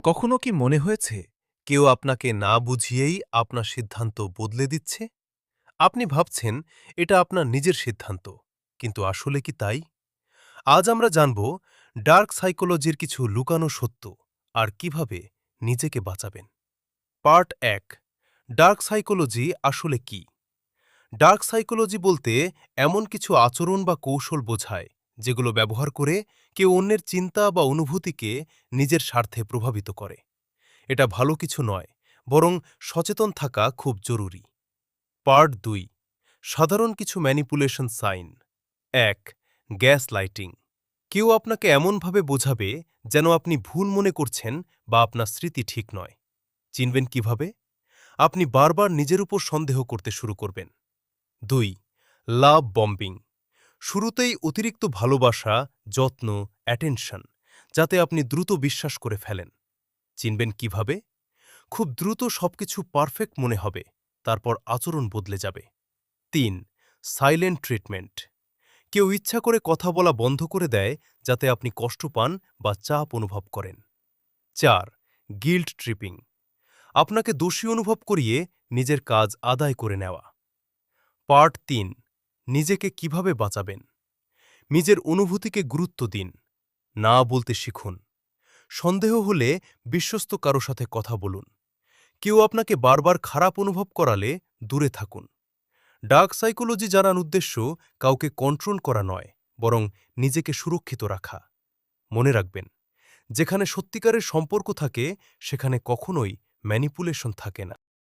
কখনো কি মনে হয়েছে কেউ আপনাকে না বুঝিয়েই আপনার সিদ্ধান্ত বদলে দিচ্ছে? আপনি ভাবছেন এটা আপনার নিজের সিদ্ধান্ত, কিন্তু আসলে কি তাই? আজ আমরা জানব ডার্ক সাইকোলজির কিছু লুকানো সত্য আর কিভাবে নিজেকে বাঁচাবেন। পার্ট ১, ডার্ক সাইকোলজি আসলে কি? ডার্ক সাইকোলজি বলতে এমন কিছু আচরণ বা কৌশল বোঝায় যেগুলো ব্যবহার করে কেউ অন্যের চিন্তা বা অনুভূতিকে নিজের স্বার্থে প্রভাবিত করে। এটা ভালো কিছু নয়, বরং সচেতন থাকা খুব জরুরি। পার্ট ২, সাধারণ কিছু ম্যানিপুলেশন সাইন। ১, gas lighting. কেউ আপনাকে এমনভাবে বোঝাবে যেন আপনি ভুল মনে করছেন বা আপনার স্মৃতি ঠিক নয়। চিনবেন কিভাবে? আপনি বারবার নিজের উপর সন্দেহ করতে শুরু করবেন। ২, লাভ বম্বিং। শুরুতেই অতিরিক্ত ভালোবাসা, যত্ন, অ্যাটেনশন, যাতে আপনি দ্রুত বিশ্বাস করে ফেলেন। চিনবেন কিভাবে? খুব দ্রুত সবকিছু পারফেক্ট মনে হবে, তারপর আচরণ বদলে যাবে। ৩, সাইলেন্ট ট্রিটমেন্ট। কেউ ইচ্ছা করে কথা বলা বন্ধ করে দেয় যাতে আপনি কষ্ট পান বা চাপ অনুভব করেন। ৪, গিল্ট ট্রিপিং। আপনাকে দোষী অনুভব করিয়ে নিজের কাজ আদায় করে নেওয়া। পার্ট ৩, নিজেকে কিভাবে বাঁচাবেন। নিজের অনুভূতিকে গুরুত্ব দিন, না বলতে শিখুন। সন্দেহ হলে বিশ্বস্ত কারো সাথে কথা বলুন। কেউ আপনাকে বারবার খারাপ অনুভব করালে দূরে থাকুন। ডার্ক সাইকোলজি জানার উদ্দেশ্য কাউকে কন্ট্রোল করা নয়, বরং নিজেকে সুরক্ষিত রাখা। মনে রাখবেন, যেখানে সত্যিকারের সম্পর্ক থাকে সেখানে কখনোই ম্যানিপুলেশন থাকে না।